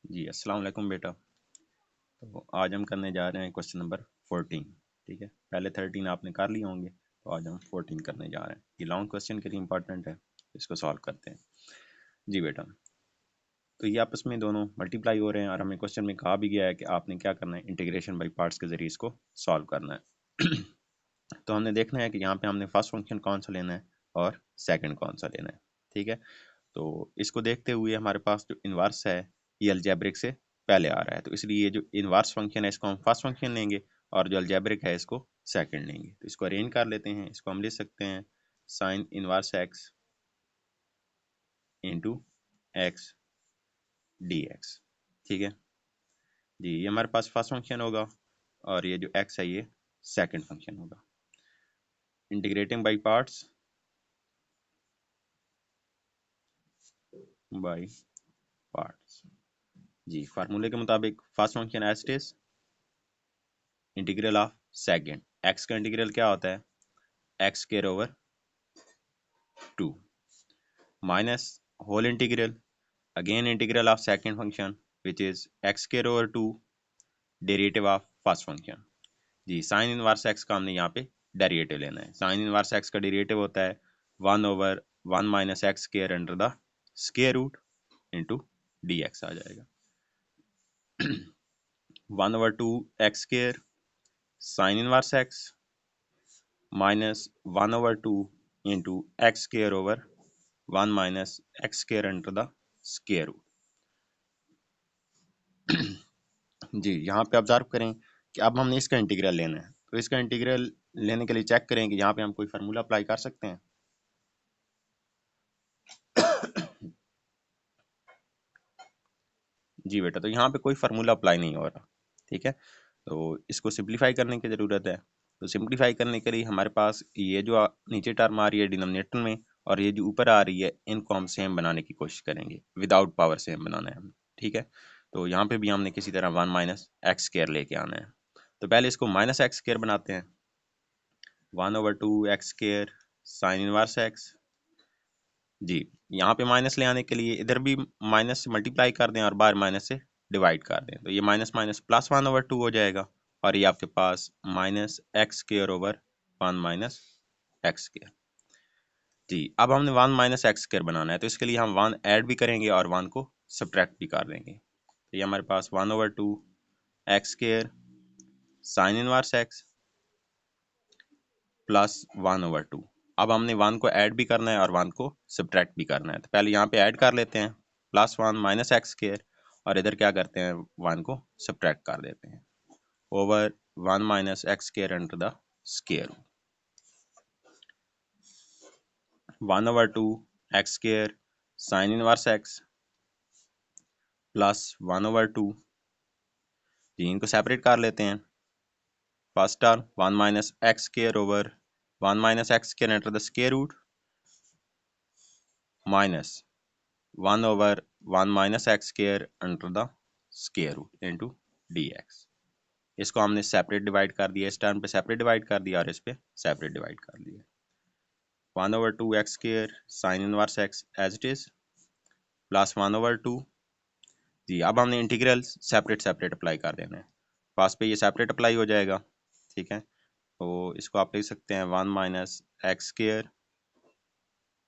जी अस्सलाम वालेकुम बेटा। तो आज हम करने जा रहे हैं क्वेश्चन नंबर 14। ठीक है, पहले 13 आपने कर लिए होंगे, तो आज हम 14 करने जा रहे हैं। ये लॉन्ग क्वेश्चन के लिए इंपॉर्टेंट है, इसको सॉल्व करते हैं। जी बेटा, तो ये आपस में दोनों मल्टीप्लाई हो रहे हैं और हमें क्वेश्चन में कहा भी गया है कि आपने क्या करना है, इंटीग्रेशन बाई पार्ट्स के जरिए इसको सॉल्व करना है। तो हमने देखना है कि यहाँ पे हमने फर्स्ट फंक्शन कौन सा लेना है और सेकेंड कौन सा लेना है। ठीक है, तो इसको देखते हुए हमारे पास जो इन्वर्स है ये अलजेब्रिक से पहले आ रहा है, तो इसलिए ये जो इन्वर्स फंक्शन है इसको हम फर्स्ट फंक्शन लेंगे और जो अलजेब्रिक है इसको सेकंड लेंगे। तो इसको अरेंज कर लेते हैं। इसको हम लिख सकते हैं sign inverse x into x D x. ठीक है जी, ये हमारे पास फर्स्ट फंक्शन होगा और ये जो एक्स है ये सेकंड फंक्शन होगा। Integrating by parts by parts. जी, फार्मूले के मुताबिक first function as it is integral of second. X का इंटीग्रल क्या होता है, x square over 2 minus whole integral again integral of second function which is x square over 2 derivative of first function. जी, sine inverse x का हमने यहाँ पे derivative लेना है। साइन इनवर्स एक्स का डेरिवेटिव होता है 1 over 1 minus x square under the square root into D x आ जाएगा। 1 over 2 x square sine inverse x minus 1 over 2 into x square over 1 minus x square under the square root. जी, यहाँ पे observe करें कि अब हमने इसका इंटीग्रल लेना है, तो इसका इंटीग्रल लेने के लिए चेक करें कि यहाँ पे हम कोई फार्मूला अप्लाई कर सकते हैं। जी बेटा, तो यहाँ पे कोई फार्मूला अप्लाई नहीं हो रहा। ठीक है, तो इसको सिंप्लीफाई करने की ज़रूरत है। तो सिंप्लीफाई करने के लिए हमारे पास ये जो नीचे टर्म आ रही है डिनोमिनेटर में और ये जो ऊपर आ रही है, इनको हम सेम बनाने की कोशिश करेंगे, विदाउट पावर सेम बनाना है हमें। ठीक है, तो यहाँ पे भी हमने किसी तरह 1 माइनस एक्स स्क्वायर लेके आना है। तो पहले इसको माइनस एक्स स्क्वायर बनाते हैं। 1 over 2 x square sine inverse x. जी, यहाँ पे माइनस ले आने के लिए इधर भी माइनस से मल्टीप्लाई कर दें और बाहर माइनस से डिवाइड कर दें, तो ये माइनस माइनस प्लस 1 ओवर 2 हो जाएगा और ये आपके पास minus x square over 1 minus x square. जी, अब हमने 1 माइनस एक्स स्क्वायर बनाना है, तो इसके लिए हम 1 ऐड भी करेंगे और 1 को सब्ट्रैक्ट भी कर देंगे। तो ये हमारे पास 1 over 2 x square sine inverse x plus 1 over 2। अब हमने 1 को ऐड भी करना है और 1 को सब्ट्रैक्ट भी करना है, तो पहले यहाँ पे ऐड कर लेते हैं प्लस 1 माइनस एक्स स्क्वायर और इधर क्या करते हैं 1 को सब्ट्रैक्ट कर देते हैं over 1 minus x square under the square root. 1 over 2 x square sine inverse x plus 1 over 2। जी, इनको सेपरेट कर लेते हैं। First term 1 minus x square over 1 minus x square under the square root minus 1 over 1 minus x square under the square root into D X. इसको हमने separate divide कर दिया, इस टर्म पे सेपरेट डिवाइड कर दिया और इस पे सेपरेट डिवाइड कर दिया। 1 over 2 x square sine inverse x as it is plus 1 over 2। जी, अब हमने इंटीग्रल सेपरेट सेपरेट अप्लाई कर देना है। पास पे ये सेपरेट अप्लाई हो जाएगा। ठीक है, तो इसको आप लिख सकते हैं 1 minus x square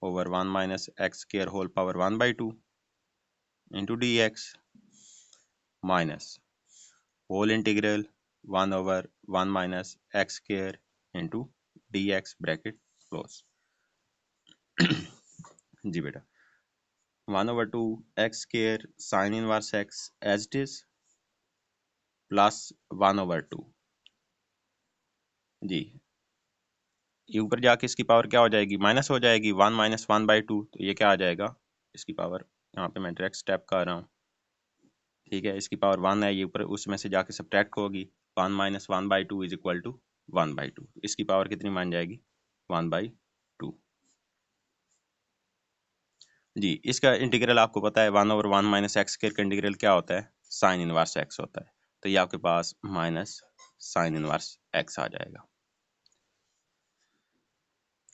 over 1 minus x square whole power 1 by 2 into D x minus whole integral 1 over 1 minus x square into D x bracket close. जी बेटा, 1 over 2 x square sine inverse x as it is plus 1 over 2। जी, ये ऊपर जाके इसकी power क्या हो जाएगी, माइनस हो जाएगी 1 माइनस 1 बाई 2, तो ये क्या आ जाएगा इसकी पावर, यहाँ पे मैं डायरेक्ट स्टेप कर रहा हूँ। ठीक है, इसकी पावर 1 है, ये ऊपर उसमें से जाके सब्ट्रैक्ट होगी। 1 minus 1 by 2 is equal to 1 by 2, इसकी पावर कितनी मान जाएगी 1 बाई 2। जी, इसका इंटीग्रल आपको पता है 1 ओवर 1 माइनस एक्स स्क्वायर का इंटीग्रल क्या होता है, साइन इनवर्स एक्स होता है। तो ये आपके पास माइनस साइन इनवर्स एक्स आ जाएगा।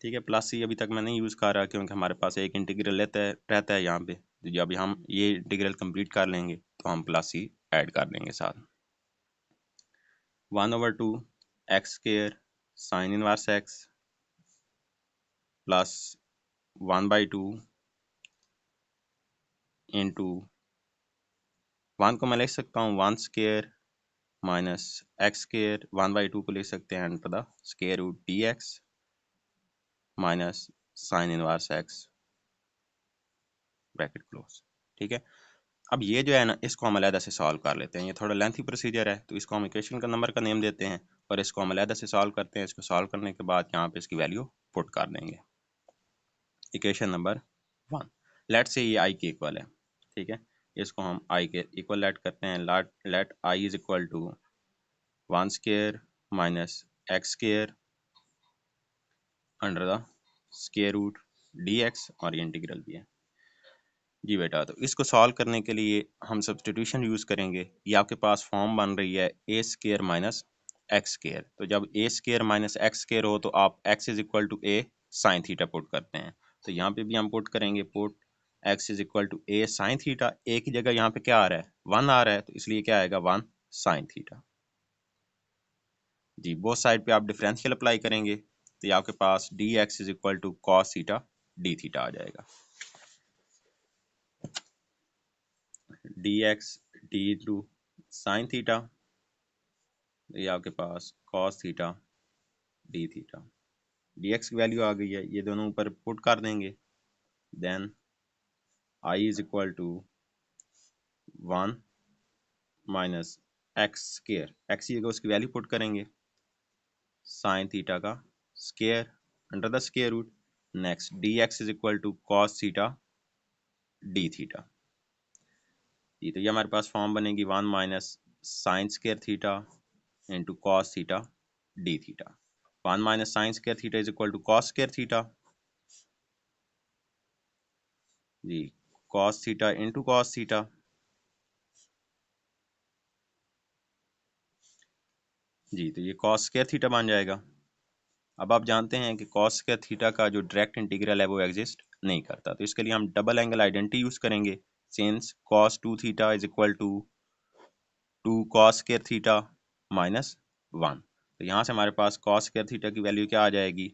ठीक है, प्लस सी अभी तक मैं नहीं यूज़ कर रहा क्योंकि हमारे पास एक इंटीग्रल रहता है यहाँ पे। तो जब हम ये इंटीग्रल कंप्लीट कर लेंगे तो हम प्लस सी ऐड कर देंगे साथ। 1/2 x square sine inverse x plus 1/2 into 1 को मैं लिख सकता हूँ 1 स्क्वायर माइनस एक्स स्क्वायर, 1/2 को लिख सकते हैं under the square root D x minus sine inverse X bracket close. ठीक है, अब ये जो है ना, इसको हम अलहदा से सॉल्व कर लेते हैं। ये थोड़ा लेंथी प्रोसीजर है, तो इसको हम इक्वेशन का नंबर का नेम देते हैं और इसको हम अलहदा से सॉल्व करते हैं। इसको सॉल्व करने के बाद यहाँ पे इसकी वैल्यू पुट कर देंगे। इक्वेशन नंबर 1, लेट से ये आई के इक्वल है। ठीक है, इसको हम आई के इक्वल लेट करते हैं। Let I is equal to 1 square minus x square under the square root D X, और ये इंटीग्रल भी है। जी बेटा, तो इसको सॉल्व करने के लिए हम सब्स्टिट्यूशन यूज़ करेंगे। ये आपके पास फॉर्म बन रही है a square minus x square. तो जब a square minus x square हो तो आप x is equal to a sine theta put करते हैं। तो यहाँ पे भी हम पुट करेंगे, put x is equal to a sine theta. A की जगह यहाँ पे क्या आ रहा है, 1 आ रहा है, तो इसलिए क्या आएगा 1 साइन थीटा। जी, बोथ साइड पे आप डिफरेंशियल अप्लाई करेंगे तो ये आपके पास d x is equal to cos theta d theta आ जाएगा। D x d into sine theta, ये आपके पास cos theta d theta. D x की वैल्यू आ गई है, ये दोनों ऊपर पुट कर देंगे। Then I is equal to 1 minus x square, x की जगह उसकी वैल्यू पुट करेंगे, साइन थीटा का square under the square root. Next d x is equal to cos theta d theta. ये तो ये हमारे पास फॉर्म बनेगी 1 minus sine square theta into cos theta d theta. 1 minus sine square theta is equal to cos square theta. जी, cos theta into cos theta. जी, तो ये कॉस स्क्वायर थीटा बन जाएगा। अब आप जानते हैं कि कॉस स्क्वायर थीटा का जो डायरेक्ट इंटीग्रल है वो एग्जिस्ट नहीं करता, तो इसके लिए हम डबल एंगल आइडेंटिटी यूज करेंगे। Since cos 2 theta is equal to 2 cos square theta minus 1, तो यहाँ से हमारे पास कॉस स्क्वायर थीटा की वैल्यू क्या आ जाएगी,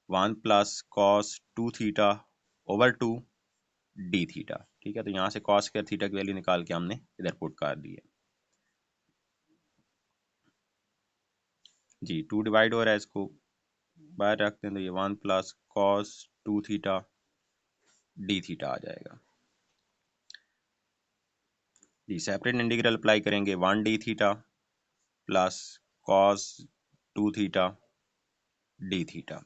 1 plus cos 2 theta over 2 D theta. ठीक है, तो यहाँ से कॉस स्क्वायर थीटा की वैल्यू निकाल के हमने इधर पुट कर दी है। जी, 2 डिवाइड हो रहा है, इसको बाहर रखते हैं तो ये 1 plus cos 2 theta d theta आ जाएगा। जी, सेपरेट इंटीग्रल अप्लाई करेंगे, 1 d theta plus cos 2 theta d theta.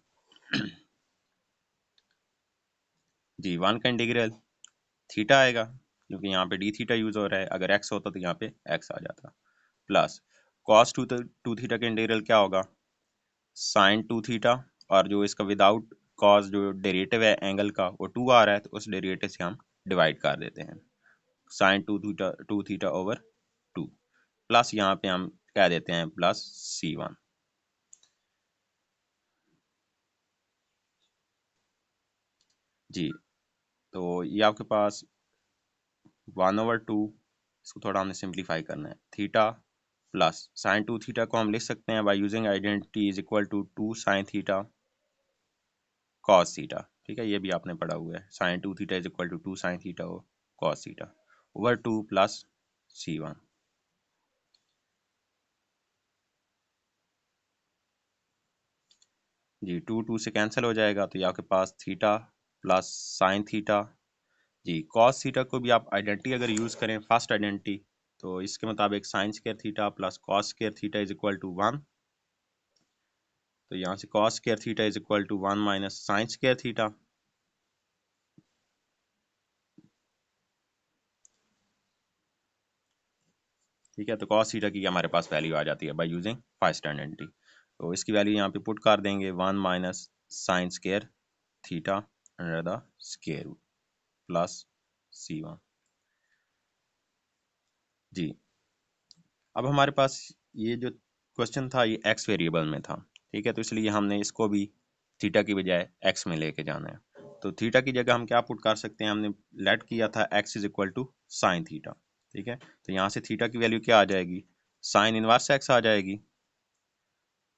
जी, 1 का इंटीग्रल थीटा आएगा क्योंकि यहाँ पे डी थीटा यूज हो रहा है, अगर एक्स होता तो यहाँ पे एक्स आ जाता, प्लस कॉस टू थीटा का इंटीग्रल क्या होगा, साइन 2 थीटा, और जो इसका विदाउट कॉस जो डेरिवेटिव है एंगल का वो 2 आ रहा है, तो उस डेरिवेटिव से हम डिवाइड कर देते हैं, साइन 2 थीटा ओवर 2, प्लस यहाँ पे हम कह देते हैं प्लस C1। जी, तो ये आपके पास 1/2, इसको थोड़ा हमने सिंप्लीफाई करना है, थीटा प्लस साइन 2 थीटा को हम लिख सकते हैं by using identity is equal to 2 sine theta cos theta. ठीक है, ये भी आपने पढ़ा हुआ है, sine 2 theta is equal to 2 sine theta cos theta over 2 plus C1। जी, 2 से कैंसिल हो जाएगा, तो ये आपके पास थीटा प्लस साइन थीटा। जी, कॉस थीटा को भी आप आइडेंटिटी अगर यूज़ करें फर्स्ट आइडेंटिटी, तो इसके मुताबिक sine square theta plus cos square theta is equal to 1, तो यहाँ से cos square theta is equal to 1 minus sine square theta. ठीक है, तो कॉस थीटा की हमारे पास वैल्यू आ जाती है बाय यूजिंग फर्स्ट आइडेंटिटी, तो इसकी वैल्यू यहाँ पे पुट कर देंगे, 1 minus sine square theta under the square root plus C1। जी, अब हमारे पास ये जो क्वेश्चन था ये एक्स वेरिएबल में था। ठीक है, तो इसलिए हमने इसको भी थीटा की बजाय एक्स में लेके जाना है। तो थीटा की जगह हम क्या पुट कर सकते हैं, हमने लेट किया था x is equal to sine theta. ठीक है, तो यहाँ से थीटा की वैल्यू क्या आ जाएगी, साइन इनवर्स एक्स आ जाएगी,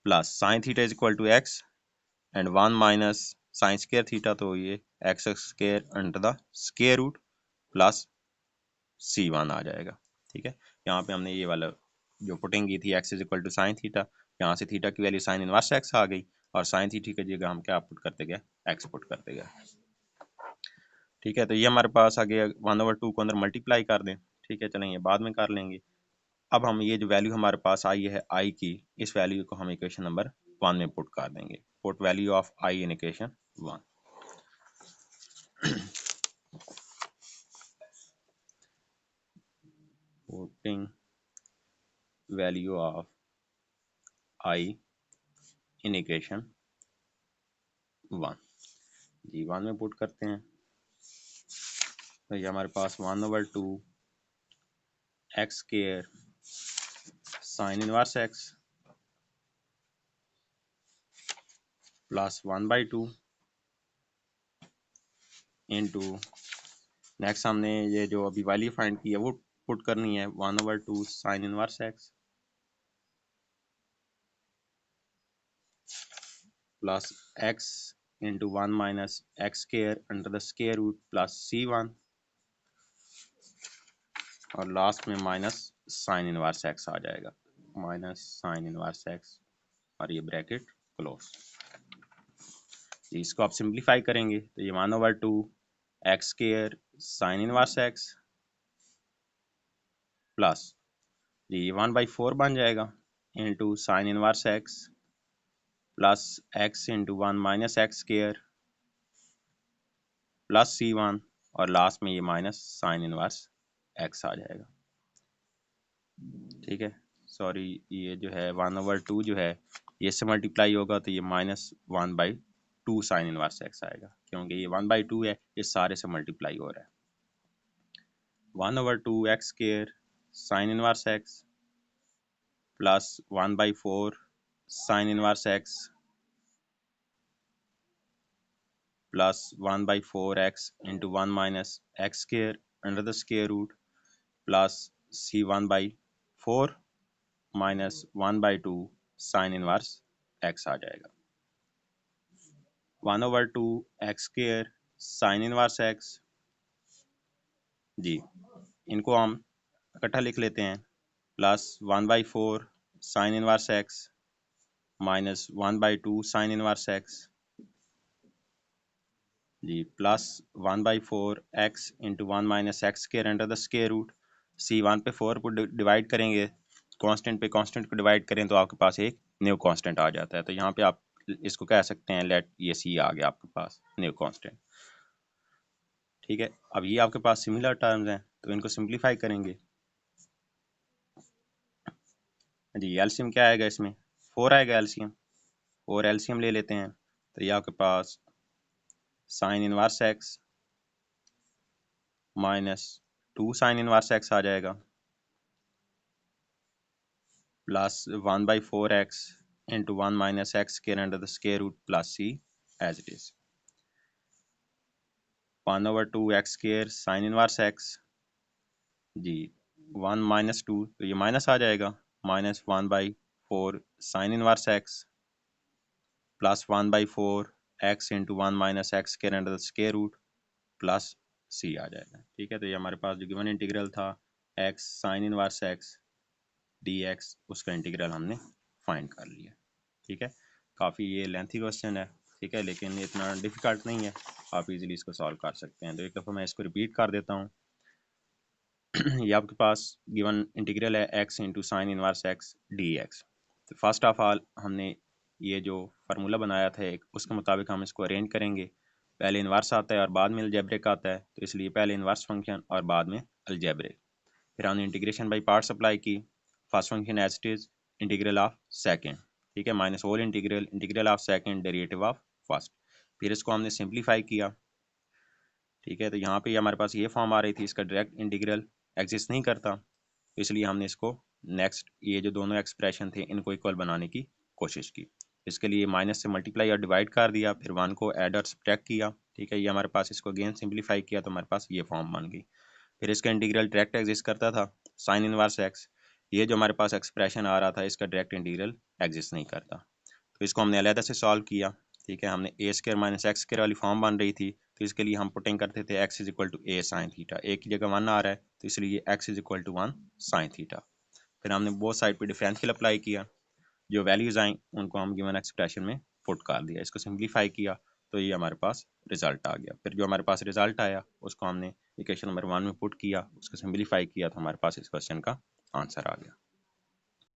plus sine theta is equal to x and 1 minus sine square theta, तो ये x square under the square root plus C1 आ जाएगा। ठीक है, यहाँ पे हमने ये वाला जो पुटिंग की थी x is equal to sine theta, यहाँ से थीटा की वैल्यू साइन इनवर्स एक्स आ गई और साइन थीटा की जगह हम क्या पुट करते गए, एक्स पुट करते गए। ठीक है, तो ये हमारे पास आ गया 1/2 को अंदर मल्टीप्लाई कर दें। ठीक है, चलें ये बाद में कर लेंगे। अब हम ये जो वैल्यू हमारे पास आई है आई की, इस वैल्यू को हम इक्वेशन नंबर 1 में पुट कर देंगे। Put value of I in equation 1। Putting value of I in equation 1 जी, 1 में पुट करते हैं। तो ये हमारे पास 1/2 x square sine inverse x plus 1/2 into, next हमने ये जो अभी वैल्यू फाइंड की है वो पुट करनी है, 1/2 sine inverse x plus x into 1 minus x square under the square root plus C1 और लास्ट में माइनस साइन इनवर्स एक्स आ जाएगा, माइनस साइन इनवर्स एक्स और ये ब्रैकेट क्लोज। इसको आप सिंप्लीफाई करेंगे तो ये 1/2 x square sine inverse x plus ये 1/4 बन जाएगा into sine inverse x plus x into 1 minus x square plus C1 और लास्ट में ये माइनस साइन इनवर्स एक्स आ जाएगा। ठीक है, सॉरी ये जो है 1/2 जो है ये से मल्टीप्लाई होगा तो ये -1/2 साइन इनवर्स एक्स आएगा, क्योंकि ये 1/2 है, इस सारे से मल्टीप्लाई हो रहा है। 1/2 x square sine inverse x plus 1/4 sine inverse x plus 1/4 x into 1 minus x square under the square root plus C1/4 minus 1/2 sine inverse x आ जाएगा। 1/2 x square sine inverse x जी, इनको हम इकट्ठा लिख लेते हैं, plus 1/4 sine inverse x minus 1/2 sine inverse x जी, plus 1/4 x into 1 minus x square under the square root, C1 पे 4 को डिवाइड करेंगे, कांस्टेंट पे कांस्टेंट को डिवाइड करें तो आपके पास एक न्यू कांस्टेंट आ जाता है। तो यहाँ पे आप इसको कह सकते हैं लेट ये C आ गया आपके पास न्यू कांस्टेंट। ठीक है, अब ये आपके पास सिमिलर टर्म्स हैं तो इनको सिंप्लीफाई करेंगे जी। एलसीएम क्या आएगा इसमें, 4 आएगा एलसीएम, और एलसीएम ले लेते हैं तो ये आपके पास sine inverse x minus 2 sine inverse x आ जाएगा plus 1/4 x into 1 minus x square under the square root plus C as it is. 1/2 x square sine inverse x जी, 1 माइनस 2 तो ये माइनस आ जाएगा, minus 1/4 sine inverse x plus 1/4 x into 1 minus x square under the square root plus C आ जाएगा। ठीक है, तो ये हमारे पास जो गिवन इंटीग्रल था x sign inverse x dx, उसका इंटीग्रल हमने फाइंड कर लिया। ठीक है, काफ़ी ये लेंथी क्वेश्चन है, ठीक है, लेकिन इतना डिफिकल्ट नहीं है, आप इजीली इसको सॉल्व कर सकते हैं। तो एक दफ़ा मैं इसको रिपीट कर देता हूँ। ये आपके पास गिवन इंटीग्रल है x into sine inverse x dx। तो फर्स्ट ऑफ ऑल हमने ये जो फार्मूला बनाया था एक, उसके मुताबिक हम इसको अरेंज करेंगे। पहले इन्वर्स आता है और बाद में अलजेब्रिक आता है, तो इसलिए पहले इन्वर्स फंक्शन और बाद में अलजेब्रिक। फिर हमने इंटीग्रेशन बाई पार्ट्स अप्लाई की, first function as it is integral of second, ठीक है, minus whole integral integral of second derivative of first. फिर इसको हमने सिंप्लीफाई किया। ठीक है, तो यहाँ पे हमारे पास ये फॉर्म आ रही थी, इसका डायरेक्ट इंटीग्रल एग्जिस्ट नहीं करता, तो इसलिए हमने इसको नेक्स्ट ये जो दोनों एक्सप्रेशन थे इनको इक्वल बनाने की कोशिश की। इसके लिए माइनस से मल्टीप्लाई और डिवाइड कर दिया, फिर 1 को ऐड और सब्ट्रैक्ट किया। ठीक है, ये हमारे पास, इसको अगेन सिंप्लीफाई किया तो हमारे पास ये फॉर्म बन गई। फिर इसका इंटीग्रल डायरेक्ट एग्जिस्ट करता था, साइन इनवर्स एक्स। ये जो हमारे पास एक्सप्रेशन आ रहा था इसका डायरेक्ट इंटीग्रल एग्जिस्ट नहीं करता, तो इसको हमने अलहदा से सॉल्व किया। ठीक है, हमने ए स्क्र माइनस एक्स स्क्र वाली फॉर्म बन रही थी, तो इसके लिए हम पुटिंग करते थे x is equal to a sine theta. A की जगह 1 आ रहा है तो इसलिए x is equal to 1 sine theta. फिर हमने बोथ साइड पे डिफरेंशियल अप्लाई किया, जो वैल्यूज आई उनको हम गिवन एक्सप्रेशन में पुट कर दिया, इसको सिंप्लीफाई किया तो ये हमारे पास रिजल्ट आ गया। फिर जो हमारे पास रिजल्ट आया उसको हमने इक्वेशन नंबर 1 में पुट किया, उसको सिंप्लीफाई किया तो हमारे पास इस क्वेश्चन का आंसर आ गया।